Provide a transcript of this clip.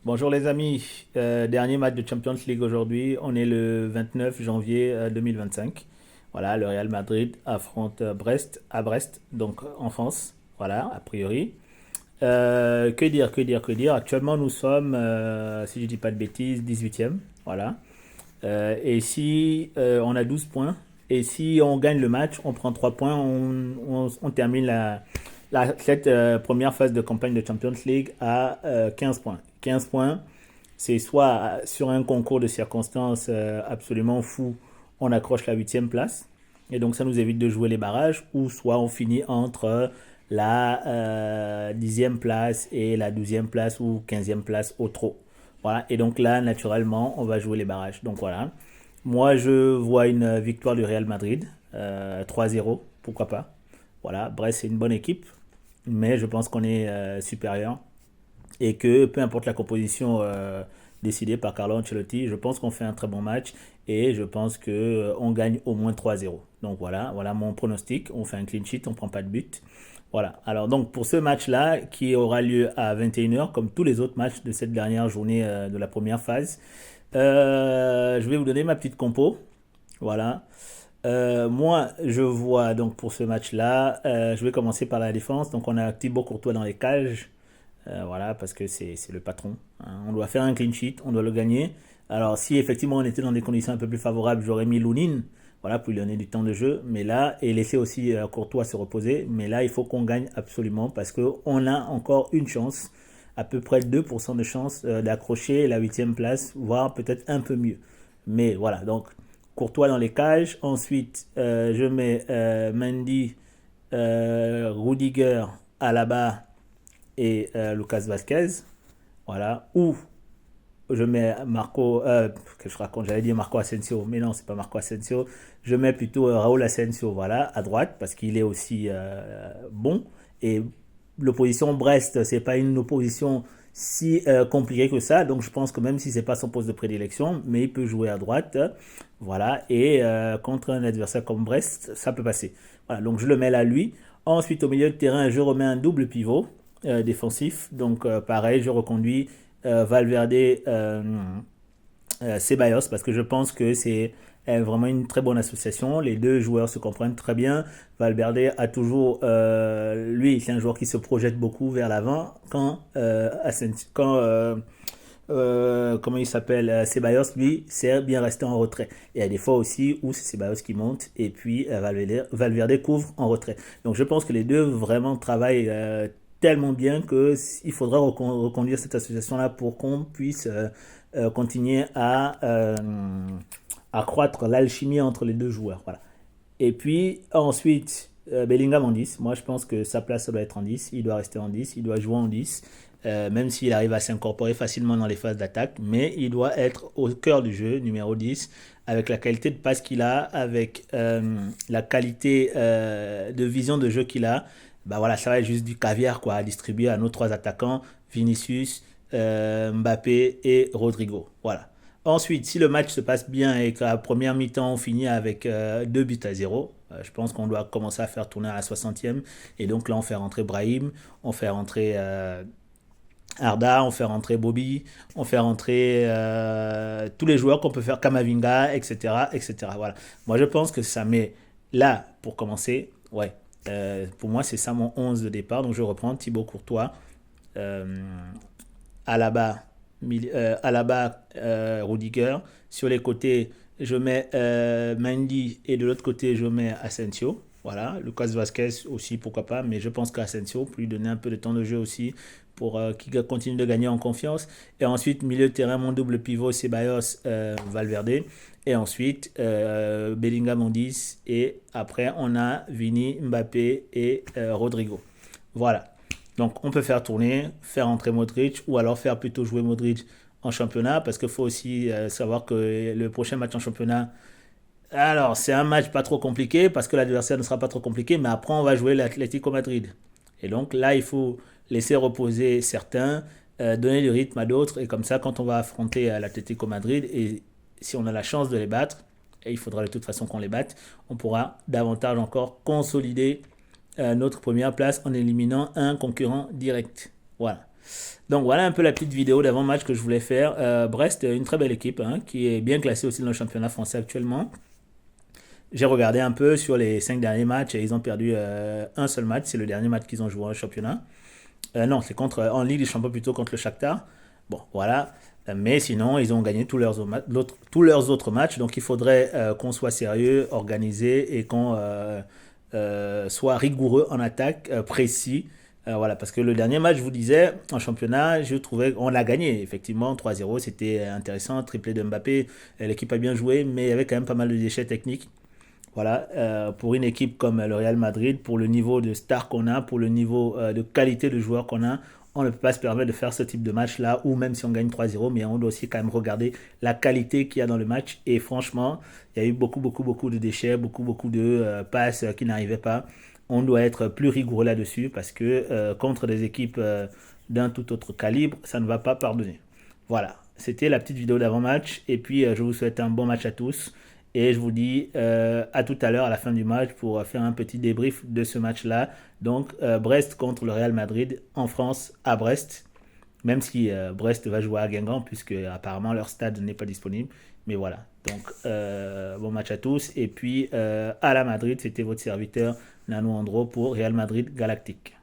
Bonjour les amis. Dernier match de Champions League aujourd'hui. On est le 29 janvier 2025. Voilà, le Real Madrid affronte Brest à Brest, donc en France. Voilà, a priori. Que dire. Actuellement, nous sommes, si je dis pas de bêtises, 18e. Voilà. Et si on a 12 points, et si on gagne le match, on prend 3 points, on termine cette première phase de campagne de Champions League à 15 points. 15 points, c'est soit sur un concours de circonstances absolument fou, on accroche la huitième place, et donc ça nous évite de jouer les barrages, ou soit on finit entre la 10e place et la 12e place ou 15e place au trop. Voilà, et donc là, naturellement, on va jouer les barrages. Donc voilà. Moi, je vois une victoire du Real Madrid, 3-0, pourquoi pas. Voilà, Brest, c'est une bonne équipe, mais je pense qu'on est supérieur et que peu importe la composition décidée par Carlo Ancelotti, je pense qu'on fait un très bon match et je pense que on gagne au moins 3-0. Donc voilà mon pronostic. On fait un clean sheet, on prend pas de but. Voilà. Alors donc pour ce match-là, qui aura lieu à 21h, comme tous les autres matchs de cette dernière journée de la première phase, je vais vous donner ma petite compo. Voilà. Moi, je vois donc pour ce match-là, je vais commencer par la défense. Donc on a Thibaut Courtois dans les cages. Voilà, parce que c'est le patron, hein. On doit faire un clean sheet, on doit le gagner. Alors, si effectivement on était dans des conditions un peu plus favorables, j'aurais mis Lounine, voilà, pour lui donner du temps de jeu. Mais là, et laisser aussi Courtois se reposer. Mais là, il faut qu'on gagne absolument parce qu'on a encore une chance, à peu près 2% de chance d'accrocher la huitième place, voire peut-être un peu mieux. Mais voilà, donc Courtois dans les cages. Ensuite, je mets Mendy, Rudiger, Alaba et Lucas Vasquez. Voilà. Ou je mets Marco, que je raconte, j'allais dire Marco Asensio, mais non, c'est pas Marco Asensio. Je mets plutôt Raúl Asensio, voilà, à droite, parce qu'il est aussi bon. Et l'opposition Brest, c'est pas une opposition si compliquée que ça. Donc je pense que même si c'est pas son poste de prédilection, mais il peut jouer à droite, voilà. Et contre un adversaire comme Brest, ça peut passer. Voilà, donc je le mets là lui. Ensuite, au milieu de terrain, je remets un double pivot défensif. Donc pareil, je reconduis Valverde, Ceballos, parce que je pense que c'est vraiment une très bonne association. Les deux joueurs se comprennent très bien. Valverde a toujours, lui, c'est un joueur qui se projette beaucoup vers l'avant quand comment il s'appelle, Ceballos, lui, c'est bien resté en retrait. Et il y a des fois aussi où c'est Ceballos qui monte et puis Valverde couvre en retrait. Donc je pense que les deux vraiment travaillent tellement bien qu'il faudra reconduire cette association-là pour qu'on puisse continuer à accroître l'alchimie entre les deux joueurs. Voilà. Et puis ensuite, Bellingham en 10. Moi, je pense que sa place, ça doit être en 10. Il doit rester en 10. Il doit jouer en 10. Même s'il arrive à s'incorporer facilement dans les phases d'attaque. Mais il doit être au cœur du jeu, numéro 10, avec la qualité de passe qu'il a, avec la qualité de vision de jeu qu'il a. Bah voilà, ça va être juste du caviar quoi, à distribuer à nos trois attaquants, Vinicius, Mbappé et Rodrigo. Voilà. Ensuite, si le match se passe bien et qu'à la première mi-temps on finit avec 2 buts à zéro, je pense qu'on doit commencer à faire tourner à la 60e. Et donc là, on fait rentrer Brahim, on fait rentrer Arda, on fait rentrer Bobby, on fait rentrer tous les joueurs qu'on peut faire, Kamavinga, etc., etc. Voilà. Moi, je pense que ça met là, pour commencer, ouais. Pour moi, c'est ça mon 11 de départ. Donc, je reprends Thibaut Courtois, euh, Alaba, Alaba, Rudiger. Sur les côtés, je mets Mendy et de l'autre côté, je mets Asensio. Voilà, Lucas Vasquez aussi, pourquoi pas, mais je pense qu'Asensio, pour lui donner un peu de temps de jeu aussi, pour qu'il continue de gagner en confiance. Et ensuite, milieu de terrain, mon double pivot, Ceballos, Valverde. Et ensuite, Bellingham en 10. Et après, on a Vini, Mbappé et Rodrigo. Voilà. Donc on peut faire tourner, faire entrer Modric ou alors faire plutôt jouer Modric en championnat parce qu'il faut aussi savoir que le prochain match en championnat, alors c'est un match pas trop compliqué parce que l'adversaire ne sera pas trop compliqué, mais après on va jouer l'Atlético Madrid. Et donc là il faut laisser reposer certains, donner du rythme à d'autres et comme ça quand on va affronter l'Atlético Madrid et si on a la chance de les battre, et il faudra de toute façon qu'on les batte, on pourra davantage encore consolider notre première place en éliminant un concurrent direct. Voilà. Donc voilà un peu la petite vidéo d'avant-match que je voulais faire. Brest, une très belle équipe hein, qui est bien classée aussi dans le championnat français actuellement. J'ai regardé un peu sur les 5 derniers matchs et ils ont perdu un seul match. C'est le dernier match qu'ils ont joué en championnat. Non, c'est en Ligue des Champions plutôt contre le Shakhtar. Bon, voilà. Mais sinon, ils ont gagné tous leurs autres matchs. Donc il faudrait qu'on soit sérieux, organisé et qu'on soit rigoureux en attaque, précis. Voilà, parce que le dernier match, je vous disais, en championnat, je trouvais qu'on a gagné. Effectivement, 3-0, c'était intéressant. Triplé de Mbappé, l'équipe a bien joué, mais il y avait quand même pas mal de déchets techniques. Voilà, pour une équipe comme le Real Madrid, pour le niveau de star qu'on a, pour le niveau de qualité de joueur qu'on a, on ne peut pas se permettre de faire ce type de match-là, ou même si on gagne 3-0, mais on doit aussi quand même regarder la qualité qu'il y a dans le match. Et franchement, il y a eu beaucoup, beaucoup, beaucoup de déchets, beaucoup, beaucoup de passes qui n'arrivaient pas. On doit être plus rigoureux là-dessus parce que contre des équipes d'un tout autre calibre, ça ne va pas pardonner. Voilà, c'était la petite vidéo d'avant-match. Et puis, je vous souhaite un bon match à tous. Et je vous dis à tout à l'heure, à la fin du match, pour faire un petit débrief de ce match-là. Donc, Brest contre le Real Madrid en France, à Brest. Même si Brest va jouer à Guingamp, puisque apparemment leur stade n'est pas disponible. Mais voilà. Donc, bon match à tous. Et puis, à la Madrid, c'était votre serviteur Nano Andro pour Real Madrid Galactique.